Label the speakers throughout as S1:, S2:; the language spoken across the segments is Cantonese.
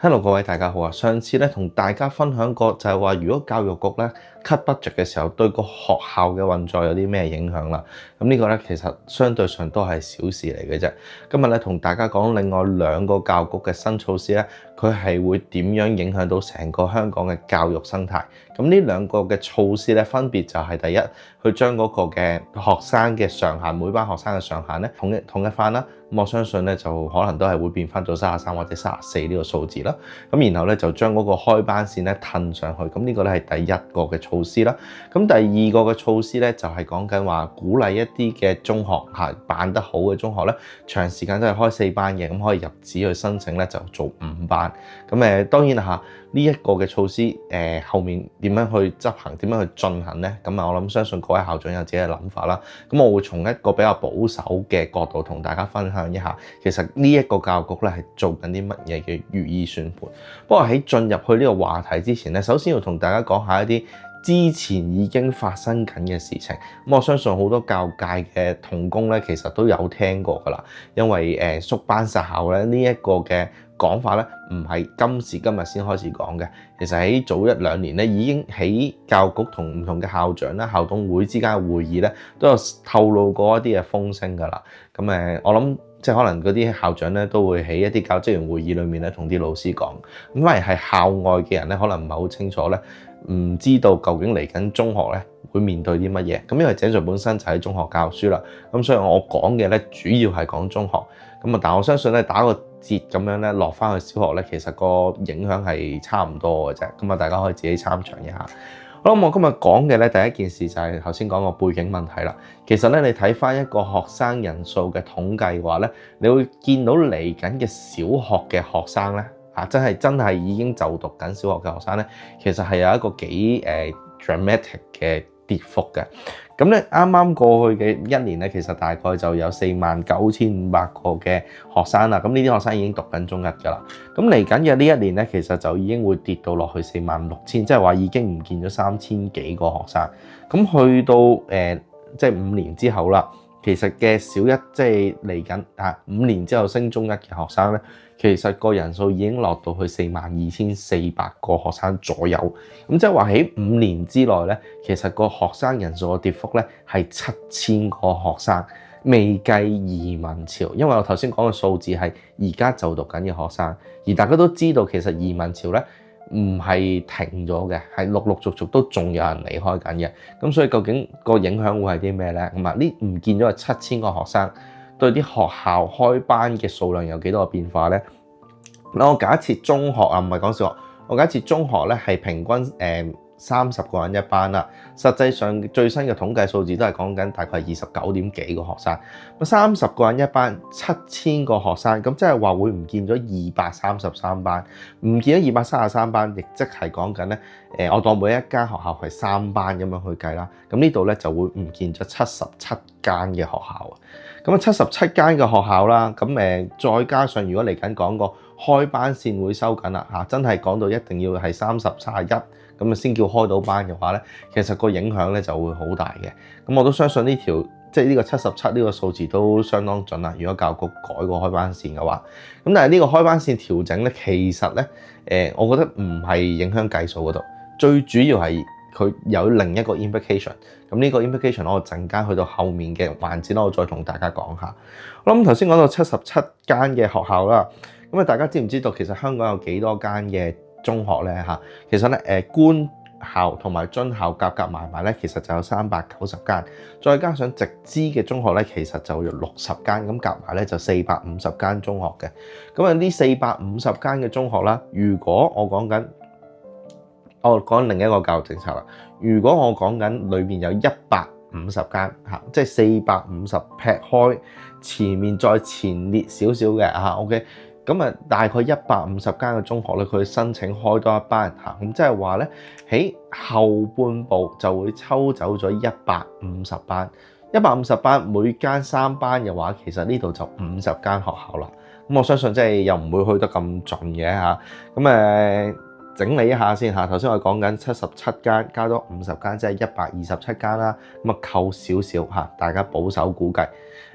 S1: Hello，各位大家好啊！上次咧同大家分享過就係話，如果教育局咧 cut budget 嘅時候，對個學校嘅運作有啲咩影響啦？咁呢個咧其實相對上都係小事嚟嘅啫。今日咧同大家講另外兩個教育局嘅新措施咧，佢係會點樣影響到成個香港嘅教育生態？咁呢兩個嘅措施咧，分別就係第一，去將嗰個嘅學生嘅上限，每班學生嘅上限咧統一翻啦。咁我相信咧就可能都係會變翻做33或者34呢個數字啦。咁然後咧就將嗰個開班線咧褪上去。咁呢個咧係第一個嘅措施啦。咁第二個嘅措施咧就係講緊話鼓勵一啲嘅中學辦得好嘅中學咧，長時間都係開4班嘅，咁可以入紙去申請咧就做5班。咁當然啦呢一個嘅措施後面點樣去執行，點樣去進行咧？咁我諗相信各位校長有自己嘅諗法啦。咁我會從一個比較保守嘅角度同大家分享一下，其實呢一個教育局咧係做緊啲乜嘢嘅如意算盤。不過喺進入去呢個話題之前咧，首先要同大家講下一啲之前已經發生緊嘅事情。咁我相信好多教育界嘅同工咧，其實都有聽過㗎啦。因為縮班殺校咧呢一個嘅講法咧，唔係今時今日先開始講嘅。其實喺早1、2年咧，已經喺教育局同唔同嘅校長啦、校董會之間嘅會議咧，都有透露過一啲嘅風聲㗎啦。咁我諗即係可能嗰啲校長咧，都會喺一啲教職員會議裏面咧，同啲老師講。咁反而係校外嘅人咧，可能唔係好清楚咧，唔知道究竟嚟緊中學咧會面對啲乜嘢。咁因為井上本身就喺中學教書啦，咁所以我講嘅咧主要係講中學。咁但我相信咧打個折咁樣咧落翻去小學咧，其實個影響係差唔多嘅啫。咁大家可以自己參詳一下。好，我今日講嘅咧第一件事就係頭先講個背景問題啦。其實咧你睇翻一個學生人數嘅統計嘅話咧，你會見到嚟緊嘅小學嘅學生咧，真係已經就讀緊小學嘅學生咧，其實係有一個幾dramatic 嘅跌幅嘅。咁咧啱啱過去嘅1年咧，其實大概就有49,500個嘅學生啦。咁呢啲學生已經讀緊中一㗎啦。咁嚟緊嘅呢一年咧，其實就已經會跌到落去46,000，即係話已經唔見咗3000幾個學生。咁去到即係5年之後啦，其實嘅小一即係嚟緊5年之後升中一嘅學生咧，其實個人數已經落到去42,400個學生左右。咁即係話喺5年之內咧，其實個學生人數嘅跌幅咧係7000個學生，未計移民潮。因為我頭先講嘅數字係而家就讀緊嘅學生，而大家都知道其實移民潮咧唔係停咗嘅，係陸陸續續都仲有人離開緊嘅。咁所以究竟個影響會係啲咩咧？咁呢唔見咗係7000個學生，對啲學校開班嘅數量有幾多個變化咧？我假設中學唔係講小學，我假設中學咧係平均30個人一班啦。實際上最新嘅統計數字都係講緊大概係29點幾個學生。30個人一班，7000個學生，咁即係話會唔見咗233班，唔見咗233班，亦即係講緊咧我當每一間學校係3班咁樣去計啦。咁呢度咧就會唔見咗77間嘅學校啊。咁77間嘅學校啦，咁再加上如果嚟緊講個開班線會收緊啦真係講到一定要係30、31咁先叫開到班嘅話咧，其實個影響咧就會好大嘅。咁我都相信呢條即係呢個77呢個數字都相當準啦。如果教育局改個開班線嘅話，咁但係呢個開班線調整咧，其實咧我覺得唔係影響計數嗰度，最主要係佢有另一個 implication。咁呢個 implication 我陣間去到後面嘅環節我再同大家講下。我諗頭先講到77間嘅學校啦，咁大家知唔知道其實香港有幾多間嘅中學咧？其實咧官校同埋津校夾埋咧，其實就有390間，再加上直資嘅中學咧，其實就有60間，咁夾埋咧就450間中學嘅。咁呢450間嘅中學啦，如果我講另一個教育政策啦，如果我講緊裏面有150間即係450劈開，前面再前列少少嘅OK。咁大概150間嘅中學咧，佢申請開多一班咁即係話咧喺後半部就會抽走咗150班，150班每間3班嘅話，其實呢度就50間學校啦。咁我相信即係又唔會去得咁盡嘅咁整理一下先嚇。頭先我講緊77間加多50間，即係127間啦。咁啊扣少少嚇，大家保守估計。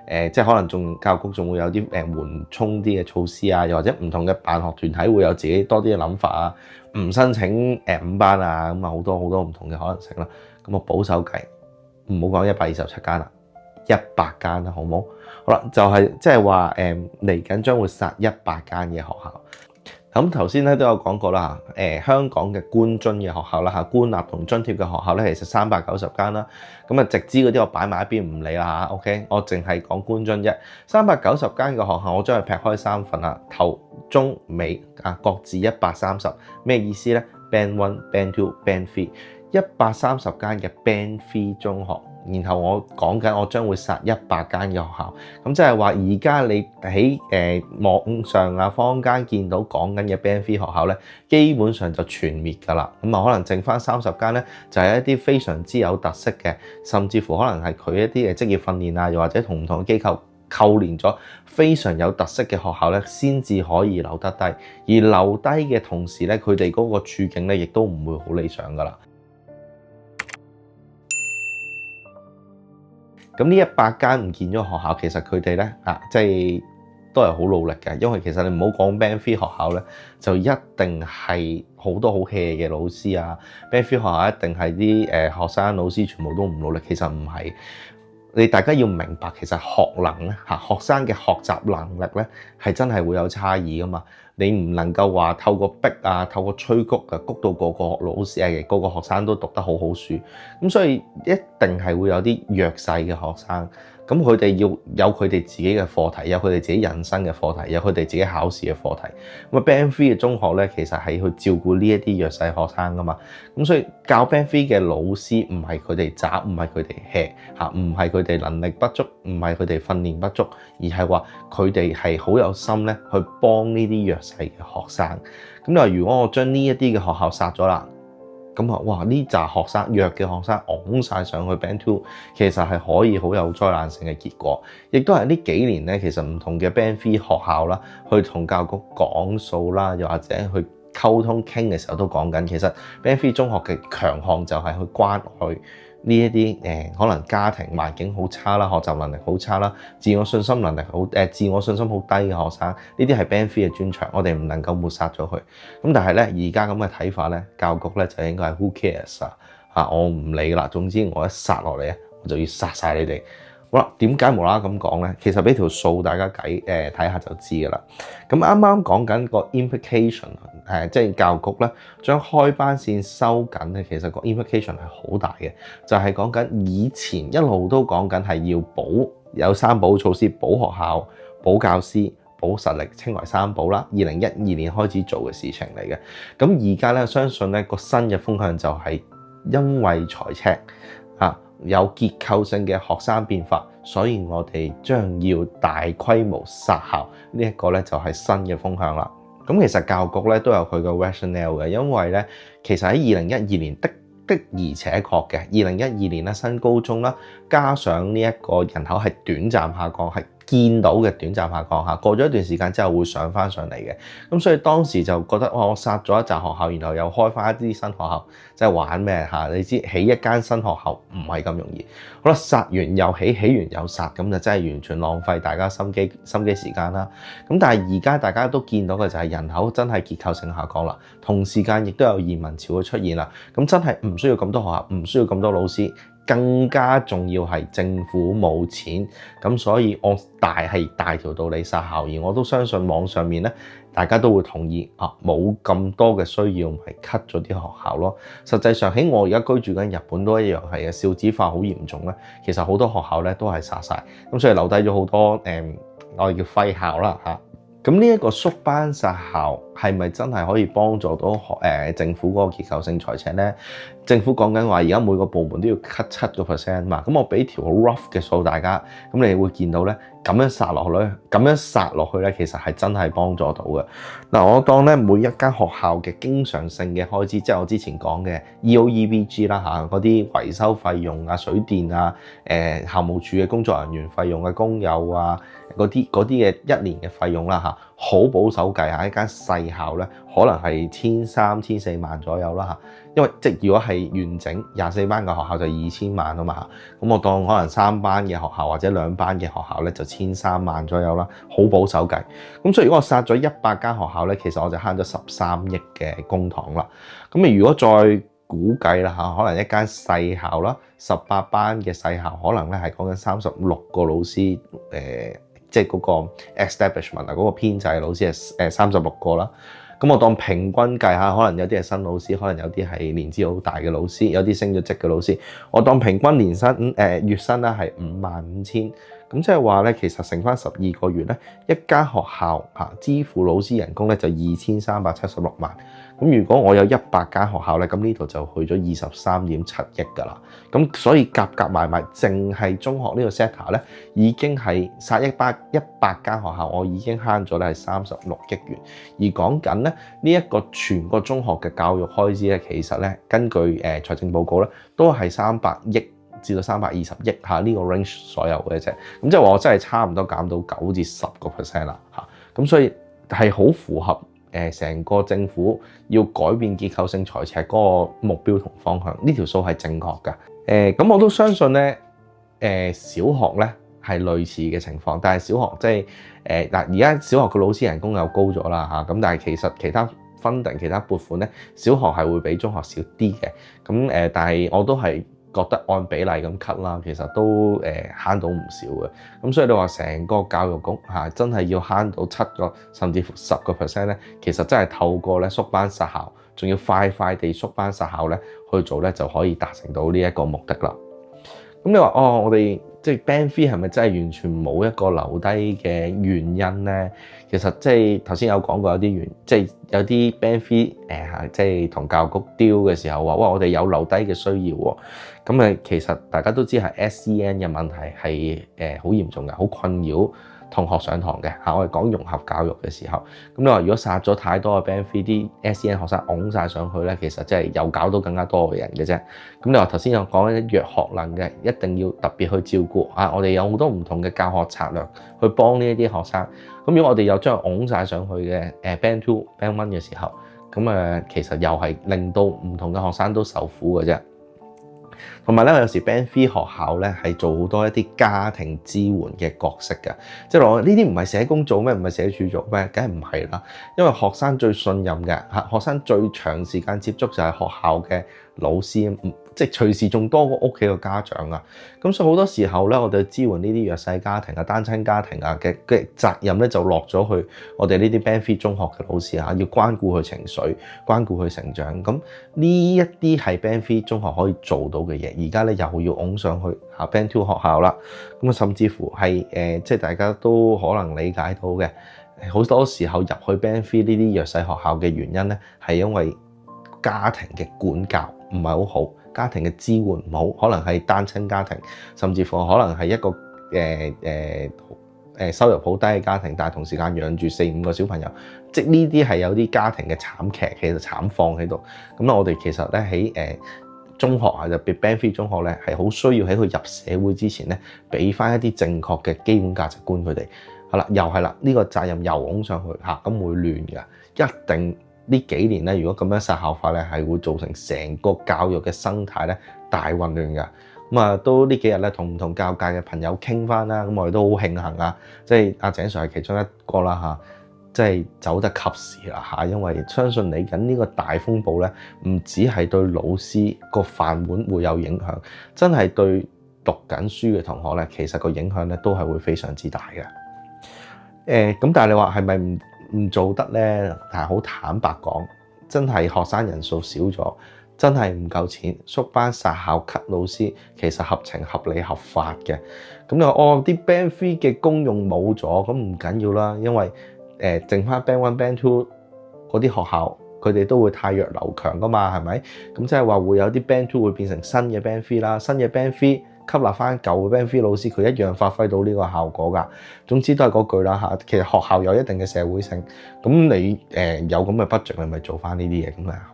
S1: 即係可能教育局仲會有啲緩衝啲嘅措施啊，又或者唔同嘅辦學團體會有自己多啲嘅諗法啊，唔申請5班啊，咁啊好多唔同嘅可能性啦。咁我保守計，唔好講127間啦，100間啦，好唔好？好啦，就係即係話嚟緊將會殺100間嘅學校。咁頭先咧都有講過啦，香港嘅官津嘅學校啦嚇，官立同津貼嘅學校咧，其實390間啦。咁啊，直資嗰啲我擺埋一邊唔理啦嚇。OK，我淨係講官津啫。390間嘅學校，我將佢劈開3份啦，頭中尾啊各自130。咩意思咧？Band 1、Band 2、Band 3，130間嘅 Band 3中學。然後我講緊，我將會殺100間嘅學校，咁即係話而家你喺網上啊坊間見到講緊嘅 Band 3學校咧，基本上就全滅㗎啦。咁啊，可能剩翻30間咧，就係一啲非常之有特色嘅，甚至乎可能係佢一啲嘅職業訓練啊，又或者同唔同嘅機構扣連咗非常有特色嘅學校咧，先至可以留得低。而留低嘅同時咧，佢哋嗰個處境咧，亦都唔會好理想㗎啦。咁呢100間唔見咗學校，其實佢哋咧即係都係好努力嘅，因為其實你唔好講 Band 3學校咧，就一定係好多好 hea 嘅老師啊。Band 3學校一定係啲學生老師全部都唔努力，其實唔係。你大家要明白，其實學能咧學生嘅學習能力咧係真係會有差異噶嘛。你唔能夠話透過逼啊，透過催谷啊，谷到個老師個學生都讀得好好書。咁所以一定係會有啲弱勢嘅學生。咁佢哋要有佢哋自己嘅課題，有佢哋自己人生嘅課題，有佢哋自己考試嘅課題。咁啊 Band 3嘅中學咧，其實係去照顧呢一啲弱勢學生噶嘛。咁所以教 Band 3嘅老師唔係佢哋渣，唔係佢哋 hea 嚇，唔係佢哋能力不足，唔係佢哋訓練不足，而係話佢哋係好有心咧去幫呢啲弱勢嘅學生。咁你話如果我將呢一啲嘅學校殺咗啦，咁啊，哇！呢紮學生弱嘅學生拱晒上去 Band 2，其實係可以好有災難性嘅結果。亦都係呢幾年咧，其實唔同嘅 Band 3學校啦，去同教育局講數啦，又或者去溝通傾嘅時候都講緊，其實 Band 3中學嘅強項就係去關愛呢一啲可能家庭環境好差啦，學習能力好差啦，自我信心能力自我信心好低嘅學生，呢啲係 Band 3嘅專長，我哋唔能夠抹殺咗佢。咁但係咧，而家咁嘅睇法咧，教育局咧就應該係 who cares 啊，我唔理啦，總之我一殺落嚟咧，我就要殺晒你哋。好啦，點解無啦啦咁講咧？其實俾條數大家睇下就知㗎啦。咁啱啱講緊個 implication，即係教育局咧將開班線收緊咧，其實個 implication 係好大嘅，就係講緊以前一路都講緊係要有3保措施，保學校、保教師、保實力，稱為3保啦。2012年開始做嘅事情嚟嘅。咁而家咧，相信咧個新嘅風向就係因為財赤有結構性嘅學生變化，所以我哋將要大規模殺校，呢一個咧就係新嘅風向啦。咁其實教育局咧都有佢嘅 rationale 嘅，因為咧其實喺2012年的而且確嘅2012年咧新高中啦，加上呢一個人口係短暫下降，係見到嘅短暫下降嚇，過咗一段時間之後會上翻上嚟嘅。咁所以當時就覺得哇，我殺咗一紮學校，然後又開翻一啲新學校，即係玩咩嚇？你知起一間新學校唔係咁容易。好啦，殺完又起，起完又殺，咁就真係完全浪費大家心機時間啦。咁但係而家大家都見到嘅就係人口真係結構性下降啦，同時間亦都有移民潮嘅出現啦。咁真係唔需要咁多學校，唔需要咁多老師。更加重要係政府冇錢，咁所以我大條道理殺校，而我都相信網上面咧，大家都會同意冇咁多嘅需要，咪 cut 咗啲學校咯。實際上喺我而家居住緊日本都一樣係嘅，少子化好嚴重咧。其實好多學校咧都係殺晒，咁所以留低咗好多我哋叫廢校啦嚇。咁呢一個縮班殺校係咪真係可以幫助到政府嗰個結構性財赤咧？政府講緊話而家每個部門都要 cut 7% 嘛，咁我俾條好 rough 嘅數大家，咁你會見到咧，咁樣殺落去咧，其實係真係幫助到嘅。嗱，我當咧每一間學校嘅經常性嘅開支，即係我之前講嘅 EOEBG 啦嚇，嗰啲維修費用啊、水電啊、校務處嘅工作人員費用嘅工友啊，嗰啲嘅1年嘅費用啦嚇，好保守計下，一間細校咧可能係1300、1400萬左右啦嚇。因為如果係完整24班嘅學校就2000萬啊嘛，咁我當可能3班嘅學校或者2班嘅學校咧就1300萬左右啦，好保守計。咁所以如果我殺咗100間學校咧，其實我就慳咗13億嘅公帑啦。咁如果再估計啦嚇，可能一間細校啦，18班嘅細校，可能咧係講緊36個老師，即係嗰個 establishment 啊，嗰個編制老師係36個啦。咁我當平均計下，可能有啲係新老師，可能有啲係年資好大嘅老師，有啲升咗職嘅老師。我當平均年薪月薪咧係55000，咁即係話咧，其實乘翻12個月咧，一間學校支付老師人工咧就2376萬。咁如果我有100間學校咧，咁呢度就去咗23.7億㗎啦。咁所以夾埋，淨係中學呢個 sector 咧，已經係殺100間學校，我已經慳咗咧係36億元。而講緊咧呢一個全個中學嘅教育開支咧，其實咧根據財政報告咧，都係300億至到320億嚇呢個 range 左右嘅啫。咁即係話我真係差唔多減到9至10% 啦嚇。咁所以係好符合成個政府要改變結構性財赤嗰個目標同方向，呢條數係正確嘅。咁我都相信咧，小學咧係類似嘅情況，但係小學即係而家小學嘅老師人工又高咗啦嚇，咁但係其實其他 funding 其他撥款咧，小學係會比中學少啲嘅。咁但係我都係覺得按比例咁 cut 啦，其實都慳到唔少嘅。咁所以你話成個教育局真係要慳到7個甚至乎10% 咧，其實真係透過咧縮班殺校，仲要快地縮班殺校咧去做咧，就可以達成到呢一個目的啦。咁你話我哋即係 Band 3係咪真係完全冇一個留低嘅原因咧？其實即係頭先有講過有啲即係有啲 Band 3即係同教育局 deal 嘅時候話，哇！我哋有留低嘅需要喎。咁其實大家都知係 SEN 嘅問題係好嚴重嘅，好困擾同學上堂嘅嚇。我哋講融合教育嘅時候，咁你話如果殺咗太多嘅 Band 3，啲 SEN 學生擁晒上去咧，其實真係又搞到更加多嘅人嘅啫。咁你話頭先有講一啲弱學能嘅，一定要特別去照顧啊！我哋有好多唔同嘅教學策略去幫呢一啲學生。咁如果我哋又將佢擁晒上去嘅Band 2、Band 1嘅時候，咁其實又係令到唔同嘅學生都受苦嘅啫。同埋咧，有時 Band 3學校咧係做好多一啲家庭支援嘅角色嘅，即係話呢啲唔係社工做咩？唔係社署做咩？梗係唔係啦，因為學生最信任嘅學生最長時間接觸就係學校嘅老師，即係隨時仲多過屋企個家長啊。咁所以好多時候咧，我哋支援呢啲弱勢家庭啊、單親家庭啊嘅責任咧，就落咗去我哋呢啲 Band 3中學嘅老師啊，要關顧佢情緒、關顧佢成長。咁呢一啲係 Band 3中學可以做到嘅嘢，而家咧又要擁上去Band 2學校啦。咁甚至乎係即係大家都可能理解到嘅，好多時候入去 Band 3呢啲弱勢學校嘅原因咧，係因為家庭嘅管教唔係好好，家庭嘅支援唔好，可能係單親家庭，甚至乎可能係一個收入好低嘅家庭，但係同時間養住4-5個小朋友，即係呢啲係有啲家庭嘅慘劇其實慘況喺度。咁我哋其實咧喺中學特別 Band 3中學咧係好需要喺佢入社會之前咧，俾翻一啲正確嘅基本價值觀佢哋。好啦，又係啦，呢個責任又拱上去咁會亂㗎，一定。呢幾年咧，如果咁樣殺校法咧，係會造成成個教育嘅生態咧大混亂嘅。咁啊，都呢幾日咧同唔同教育界嘅朋友傾翻啦，咁我哋都好慶幸啊，即係阿井 Sir 係其中一個啦嚇，即係走得及時啦嚇，因為相信嚟緊呢個大風暴咧，唔止係對老師個飯碗會有影響，真係對讀緊書嘅同學咧，其實個影響咧都係會非常之大嘅。咁但係你話係咪唔做得咧？但係好坦白講，真係學生人數少咗，真係唔夠錢，縮班殺校 cut 老師，其實合情合理合法嘅。咁你話啲 Band 3嘅功用冇咗，咁唔緊要啦，因為剩翻 Band 1、Band 2嗰啲學校，佢哋都會汰弱留強噶嘛，係咪？咁即係話會有啲 Band 2會變成新嘅 Band 3啦，新嘅 Band 3。吸納翻舊嘅 Band 3老師，佢一樣發揮到呢個效果㗎。總之都係嗰句啦嚇，其實學校有一定嘅社會性，咁你有咁嘅 budget，你咪做翻呢啲嘢，咁啊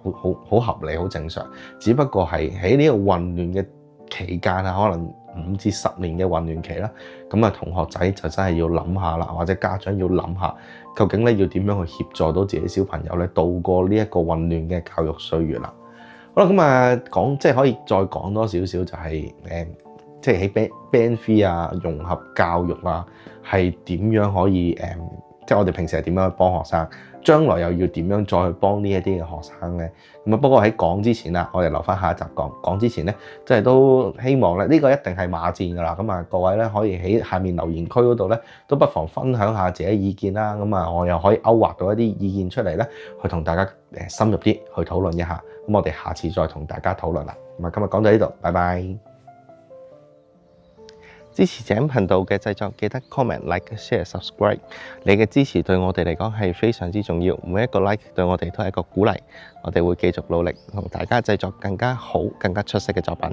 S1: 好合理，好正常。只不過係喺呢個混亂嘅期間啊，可能5至10年嘅混亂期啦。咁啊，同學仔就真係要諗下啦，或者家長要諗下，究竟咧要點樣去協助到自己小朋友咧度過呢一個混亂嘅教育歲月啦。好啦，咁啊即係可以再講多少少就係即係喺 Band 3啊，融合教育啊，係點樣可以即係我哋平時係點樣去幫學生，將來又要點樣再去幫呢一啲嘅學生咧？咁啊，不過喺講之前啦，我哋留翻下一集講。講之前咧，即係都希望咧，呢個一定係罵戰㗎啦。咁啊，各位咧可以喺下面留言區嗰度咧，都不妨分享下自己意見啦。咁啊，我又可以勾畫到一啲意見出嚟咧，去同大家深入啲去討論一下。咁我哋下次再同大家討論啦。咁啊，今日講到呢度，拜拜。支持井頻道嘅製作，記得 comment、like、share、subscribe。你嘅支持對我哋嚟講係非常之重要，每一個 like 對我哋都係一個鼓勵。我哋會繼續努力，同大家製作更加好、更加出色嘅作品。